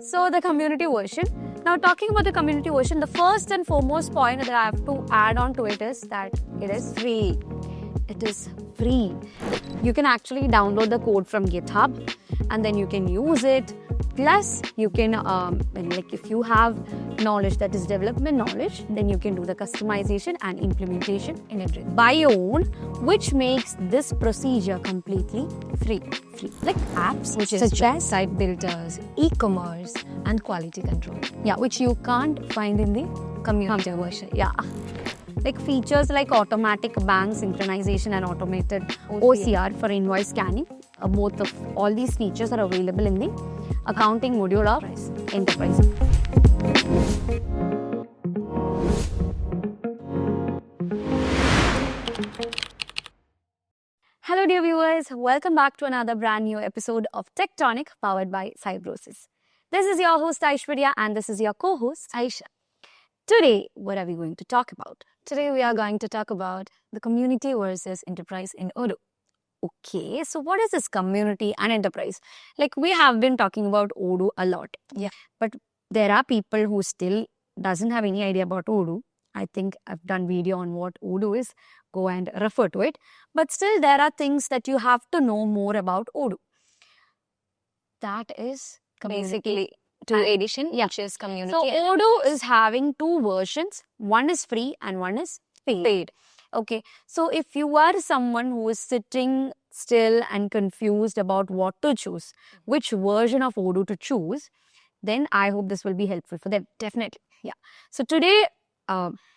So the community version. Now talking about the community version, the first and foremost point that I have to add on to it is that it is free. It is free. You can actually download the code from GitHub and then you can use it. Plus, you can, if you have knowledge that is development knowledge, then you can do the customization and implementation in everything by your own, which makes this procedure completely free. Like apps which is such as site builders, e-commerce, and quality control. Yeah, which you can't find in the community version. Yeah. Like features like automatic bank synchronization and automated OCR for invoice scanning. Both of all these features are available in the accounting module of Enterprise. Hello dear viewers, welcome back to another brand new episode of Techtonic powered by Cybrosys. This is your host Aishwarya and this is your co-host Aisha. Today, what are we going to talk about? Today we are going to talk about the community versus enterprise in Odoo. Okay, so what is this community and enterprise? Like we have been talking about Odoo a lot. Yeah. But there are people who still doesn't have any idea about Odoo. I think I've done video on what Odoo is. Go and refer to it. But still there are things that you have to know more about Odoo. That is Basically, two edition, which is community. So Odoo is having two versions. One is free and one is paid. Okay, so if you are someone who is sitting still and confused about what to choose, which version of Odoo to choose, then I hope this will be helpful for them. Definitely. Yeah. So today,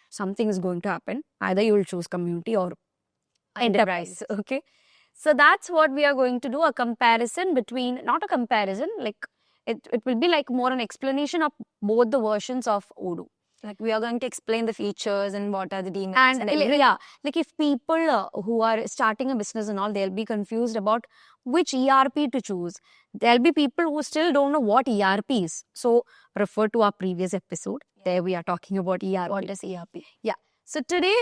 something is going to happen. Either you will choose community or enterprise. Okay. So that's what we are going to do. A comparison between, not a comparison, like it will be like more an explanation of both the versions of Odoo. Like we are going to explain the features and what are the demerits and yeah, like if people who are starting a business and all, they'll be confused about which ERP to choose. There'll be people who still don't know what ERP is. So refer to our previous episode. There we are talking about ERP. What is ERP? Yeah. So today,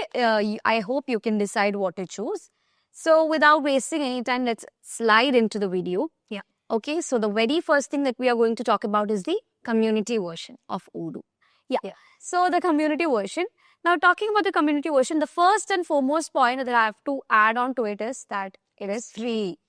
I hope you can decide what to choose. So without wasting any time, let's slide into the video. Yeah. Okay. So the very first thing that we are going to talk about is the community version of Odoo. Yeah. So the community version. Now talking about the community version, the first and foremost point that I have to add on to it is that it is free.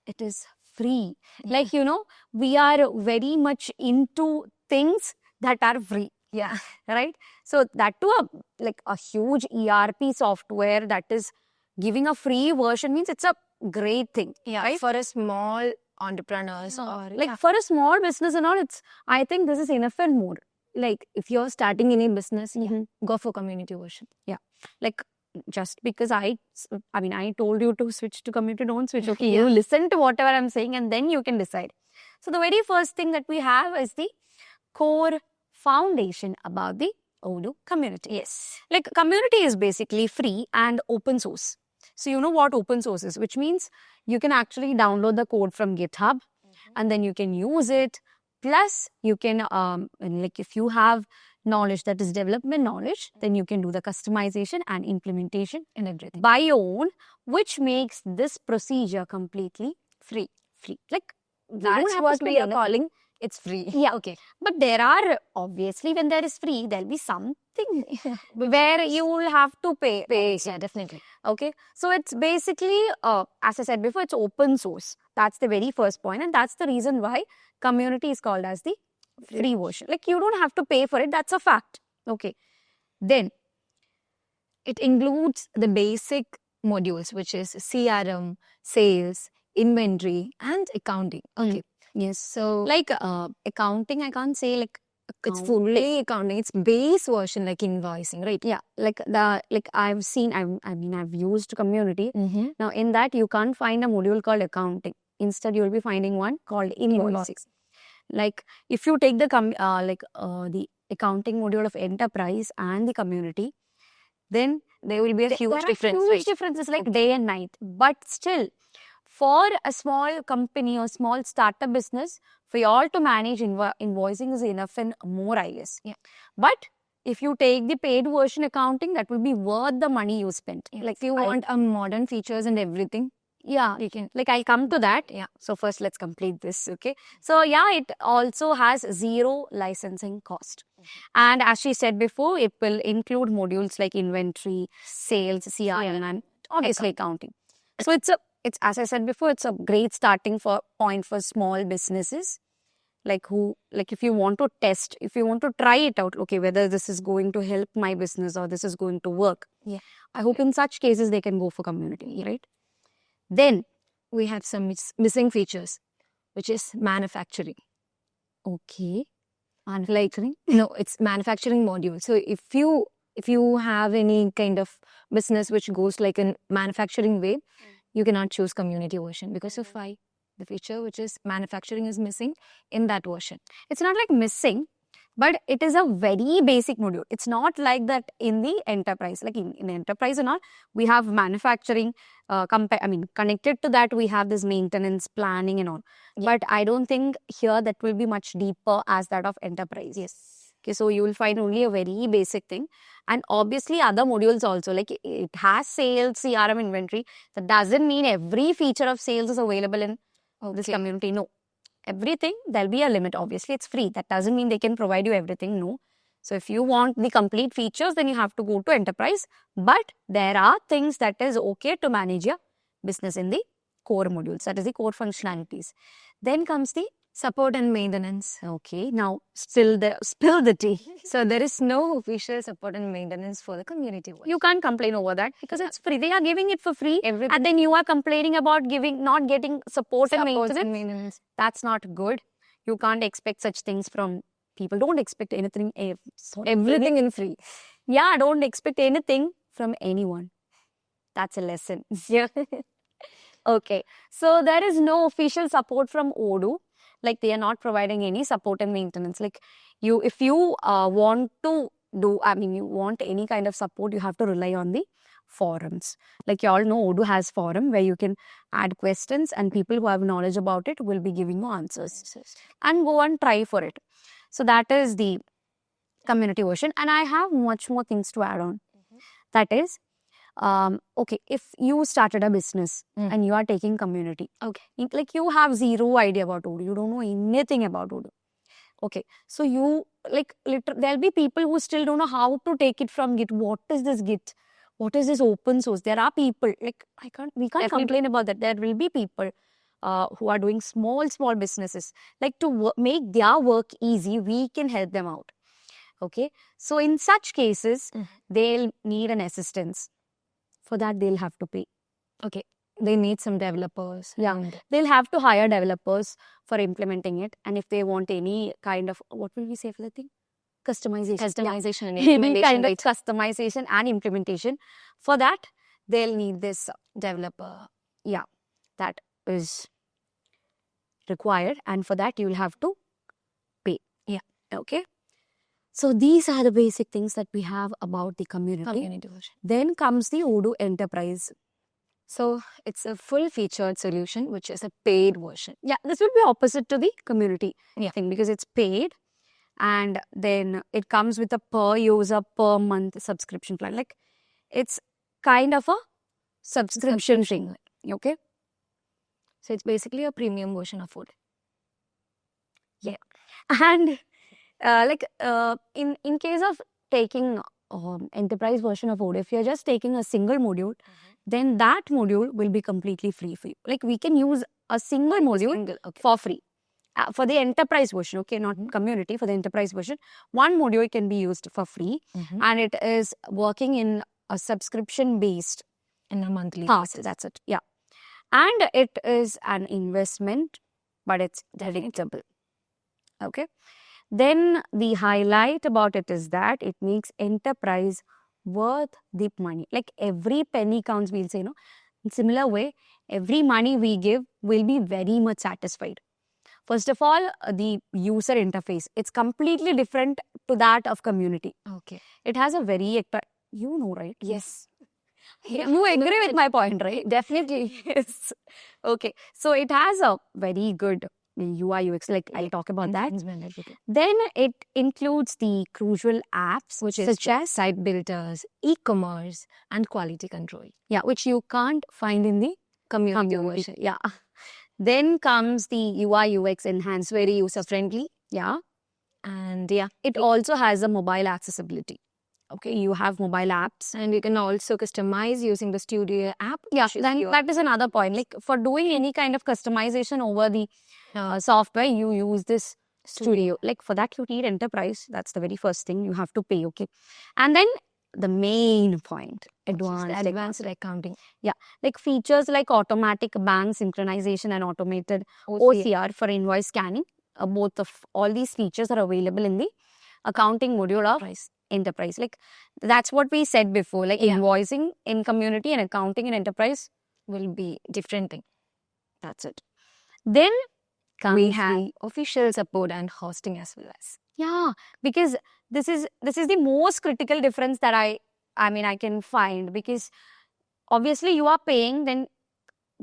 It is free. Like, you know, we are very much into things that are free. Yeah. Right. So that too, like a huge ERP software that is giving a free version means it's a great thing. Yeah. Right? For a small entrepreneurs or like for a small business and all, I think this is enough and more. Like if you're starting any business, go for community version. Yeah. Like just because I told you to switch to community, don't switch. Okay. Yeah. You listen to whatever I'm saying and then you can decide. So the very first thing that we have is the core foundation about the Odoo community. Yes. Like community is basically free and open source. So you know what open source is, which means you can actually download the code from GitHub and then you can use it. Plus, you can, if you have knowledge that is development knowledge, then you can do the customization and implementation in everything by your own, which makes this procedure completely free. Like that's what we are calling it's free. Yeah, okay. But there are, obviously, when there is free, there'll be something where you will have to pay. Yeah, definitely. Okay. So it's basically, as I said before, it's open source. That's the very first point, and that's the reason why community is called as the free version. Like you don't have to pay for it. That's a fact. Okay. Then it includes the basic modules, which is CRM, sales, inventory, and accounting. Okay. Yes. So like accounting, I can't say like it's fully accounting. It's base version like invoicing, right? Yeah. Like I've seen, I've used community. Now in that you can't find a module called accounting. Instead, you'll be finding one called invoicing. Like if you take the the accounting module of enterprise and the community, then there will be a huge difference. Huge differences like day and night. But still, for a small company or small startup business, for you all to manage invoicing is enough and more, I guess. Yeah. But if you take the paid version accounting, that will be worth the money you spent. Like if you want modern features and everything, Yeah, You can. like I'll come to that. Yeah. So first let's complete this, okay? So yeah, it also has zero licensing cost. And as she said before, it will include modules like inventory, sales, CRM, and obviously accounting. So it's as I said before, it's a great starting point for small businesses. Like if you want to test, if you want to try it out, okay, whether this is going to help my business or this is going to work. Yeah. I hope in such cases they can go for community, right? Then We have some missing features, which is manufacturing. okay, manufacturing. No, it's manufacturing module. So if you have any kind of business which goes like in manufacturing way, you cannot choose community version because of why? The feature which is manufacturing is missing in that version. It's not like missing, but it is a very basic module. It's not like that in the enterprise. Like in enterprise and all, we have manufacturing. Connected to that, we have this maintenance, planning and all. Yeah. But I don't think here that will be much deeper as that of enterprise. Yes. Okay, so you will find only a very basic thing. And obviously other modules also, like it has sales, CRM, inventory. That doesn't mean every feature of sales is available in this community. No. Everything, there'll be a limit. Obviously, it's free. That doesn't mean they can provide you everything. No. So if you want the complete features, then you have to go to enterprise. But there are things that is okay to manage your business in the core modules. That is the core functionalities. Then comes the Support and maintenance. okay. Now spill the tea. So there is no official support and maintenance for the community version. You can't complain over that because it's free. They are giving it for free, Everything. and then you are complaining about not getting support and Support maintenance. and maintenance. That's not good. You can't expect such things from people. Don't expect anything. Everything in free. Yeah, don't expect anything from anyone. That's a lesson. Yeah. Okay. So there is no official support from Odoo. Like they are not providing any support and maintenance. Like if you want to do, you want any kind of support, you have to rely on the forums. Like you all know, Odoo has forum where you can add questions and people who have knowledge about it will be giving you answers. And go and try for it. So that is the community version. And I have much more things to add on. That is, okay, if you started a business and you are taking community, okay, like you have zero idea about Odoo, you don't know anything about Odoo. Okay, so you there'll be people who still don't know how to take it from Git. What is this Git? What is this open source? There are people like we can't complain about that. There will be people who are doing small businesses. Like to make their work easy, we can help them out. Okay, so in such cases, they'll need an assistance. For that, they'll have to pay. Okay. They need some developers. Yeah. They'll have to hire developers for implementing it. And if they want any kind of, what will we say for the thing? Customization. Customization and Any implementation. kind of customization and implementation. For that, they'll need this Developer. Yeah, that is required. And for that, you'll have to pay. Yeah. Okay. So these are the basic things that we have about the community. Version. Then comes the Odoo Enterprise. So it's a full featured solution, which is a paid version. Yeah, this will be opposite to the community Yeah. thing because it's paid. And then it comes with a per user per month subscription plan. Like it's kind of a subscription thing. Okay. So it's basically a premium version of Odoo. Yeah. And in case of taking enterprise version of Odoo, if you're just taking a single module, then that module will be completely free for you. Like we can use a single module for free. For the enterprise version, okay, not community, for the enterprise version, one module can be used for free and it is working in a subscription based in a monthly basis. That's it. Yeah. And it is an investment, but it's predictable. Okay. Then the highlight about it is that it makes enterprise worth the money. Like every penny counts, we'll say, no? In similar way, every money we give will be very much satisfied. First of all, the user interface. It's completely different to that of community. Okay. It has a very, you know, right? Yes. You agree with my point, right? Definitely. Yes. Okay. So it has a very good UI UX, like I'll talk about that. Then it includes the crucial apps, which is such as site builders, e-commerce, and quality control. Yeah, which you can't find in the community community. version. Yeah. Then comes the UI UX enhanced, very user friendly. Yeah. And yeah, It also has a mobile accessibility. Okay, you have mobile apps. and you can also customize using the Studio app. Yeah, which is then your- that is another point. Like for doing any kind of customization over the software, you use this studio. Like for that, you need enterprise. That's the very first thing you have to pay. Okay, and then the main point, which is advanced, the advanced accounting. like features like automatic bank synchronization and automated OCR for invoice scanning. Both of all these features are available in the accounting module of Price. enterprise. Like that's what we said before. Like Yeah. invoicing in community and accounting in enterprise. Will be different thing. That's it. Then comes We have the, official support and hosting as well as. yeah, because this is the most critical difference that I can find, because obviously you are paying, then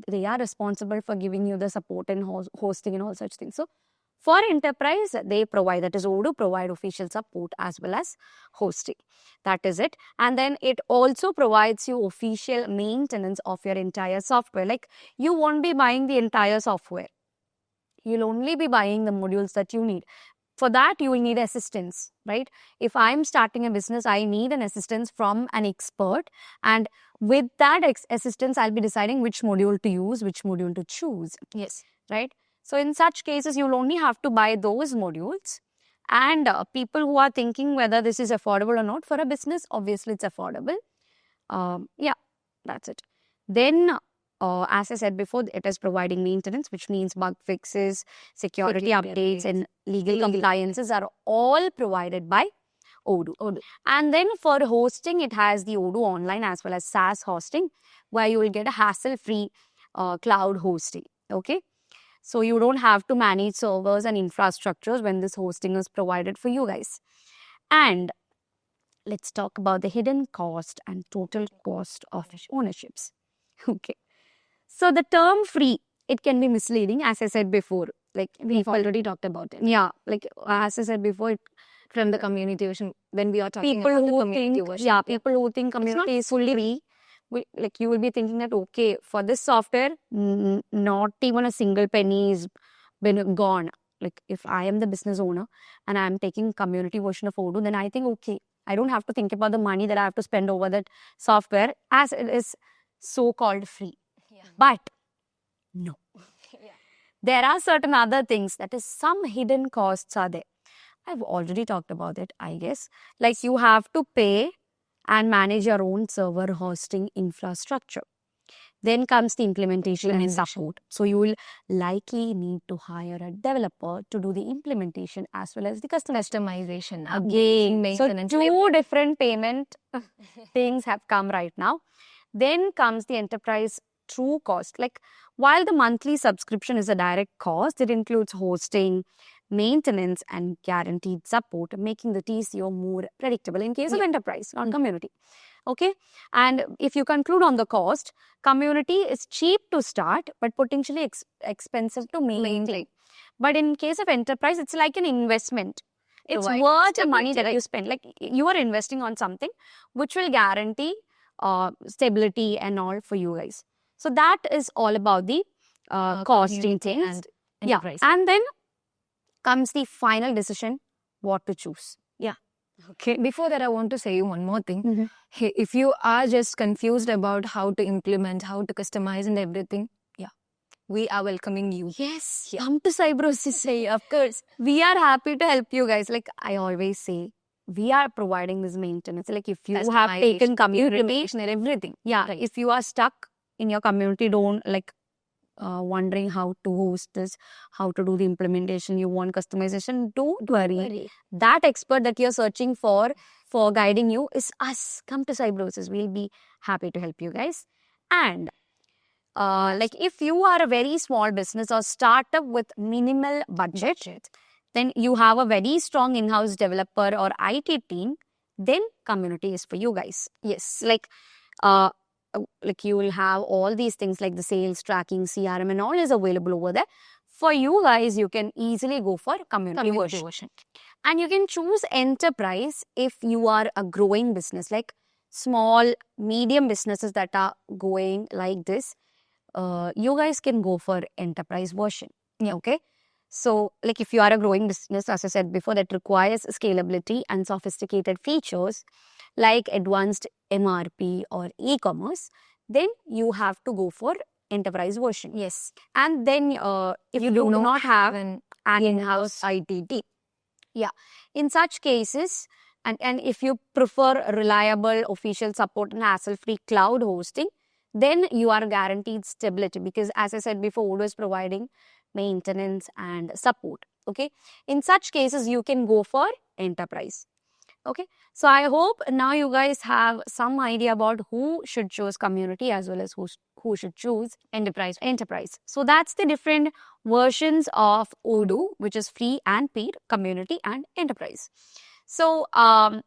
they are responsible for giving you the support and hosting and all such things. So for enterprise, they provide, that is Odoo provide official support as well as hosting. That is it. And then it also provides you official maintenance of your entire software. Like you won't be buying the entire software. You'll only be buying the modules that you need. For that, you will need assistance, right? If I'm starting a business, I need an assistance from an expert. And with that assistance, I'll be deciding which module to use, which module to choose. Yes. Right? So in such cases, you'll only have to buy those modules. And people who are thinking whether this is affordable or not for a business, obviously it's affordable. Yeah, that's it. Then, as I said before, it is providing maintenance, which means bug fixes, security updates, and legal compliances are all provided by Odoo. And then for hosting, it has the Odoo Online as well as SaaS hosting, where you will get a hassle-free cloud hosting. Okay. So you don't have to manage servers and infrastructures when this hosting is provided for you guys. And let's talk about the hidden cost and total cost of ownerships. Okay. So the term free, it can be misleading, as I said before. Like We've already talked about it. yeah, like as I said before, From the community version, when we are talking people about the who community think, version. yeah, people who think community is fully free, like you will be thinking that, okay, for this software, not even a single penny is been gone. Like if I am the business owner and I'm taking community version of Odoo, then I think, okay, I don't have to think about the money that I have to spend over that software, as it is so-called free. Yeah. But no. Yeah. There are certain other things, that is some hidden costs are there. I've already talked about it, I guess. Like you have to pay and manage your own server hosting infrastructure. Then comes the implementation and support. So you will likely need to hire a developer to do the implementation as well as the Customization. Again, so maintenance. two different payment things have come right now. Then comes the enterprise true cost. Like while the monthly subscription is a direct cost, it includes hosting, maintenance, and guaranteed support, making the TCO more predictable in case of enterprise, not community. Okay. And if you conclude on the cost, community is cheap to start, but potentially expensive to maintain. But in case of enterprise, it's like an investment. It's worth the money that you spend. Like you are investing on something which will guarantee stability and all for you guys. So that is all about the costing things. And enterprise. And then comes the final decision, what to choose. Okay. Before that, I want to say you one more thing. Hey, if you are just confused about how to implement, how to customize and everything, we are welcoming you. Yes, come to Cybrosys. Of course, we are happy to help you guys. Like I always say, we are providing this maintenance. Like if you have taken community and everything. right. If you are stuck in your community, don't like wondering how to host this, how to do the implementation, you want customization, don't worry. That expert that you're searching for guiding you is us. Come to Cybrosys. We'll be happy to help you guys. And like if you are a very small business or startup with minimal budget, then you have a very strong in-house developer or IT team, then community is for you guys. Yes, like you will have all these things like the sales tracking, CRM and all is available over there. For you guys, you can easily go for community version. And you can choose enterprise if you are a growing business, like small, medium businesses that are going like this. you guys can go for enterprise version. Yeah, okay. So, like if you are a growing business, as I said before, that requires scalability and sophisticated features like advanced MRP or e-commerce, then you have to go for enterprise version. Yes. And then if you do not have an in-house IT team, yeah, in such cases, and if you prefer reliable official support and hassle-free cloud hosting, then you are guaranteed stability because, as I said before, Odoo is providing maintenance and support. Okay, in such cases, you can go for enterprise. Okay, so I hope now you guys have some idea about who should choose community as well as who should choose enterprise. So that's the different versions of Odoo, which is free and paid, community and enterprise. So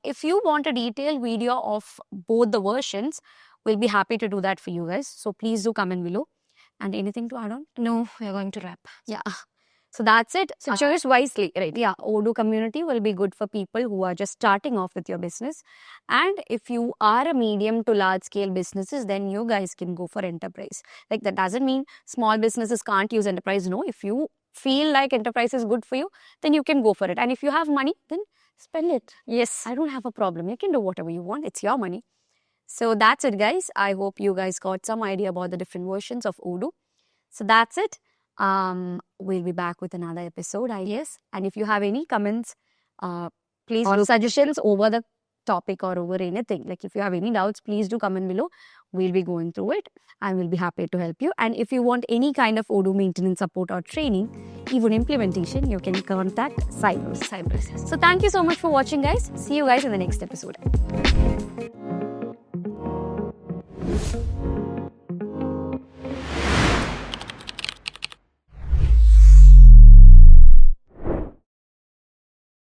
if you want a detailed video of both the versions, we'll be happy to do that for you guys. So please do comment below. And anything to add on? No, we're going to wrap. Yeah. So that's it. So choose wisely, right? Yeah, Odoo community will be good for people who are just starting off with your business. And if you are a medium to large scale businesses, then you guys can go for enterprise. Like that doesn't mean small businesses can't use enterprise. No, if you feel like enterprise is good for you, then you can go for it. And if you have money, then spend it. Yes. I don't have a problem. You can do whatever you want. It's your money. So that's it, guys. I hope you guys got some idea about the different versions of Odoo. So that's it. We'll be back with another episode, I guess. And if you have any comments, please Or do suggestions over the topic or over anything. Like if you have any doubts, please do comment below. We'll be going through it and we'll be happy to help you. And if you want any kind of Odoo maintenance support or training, even implementation, you can contact Cybrosys. Cybrosys. So thank you so much for watching, guys. See you guys in the next episode.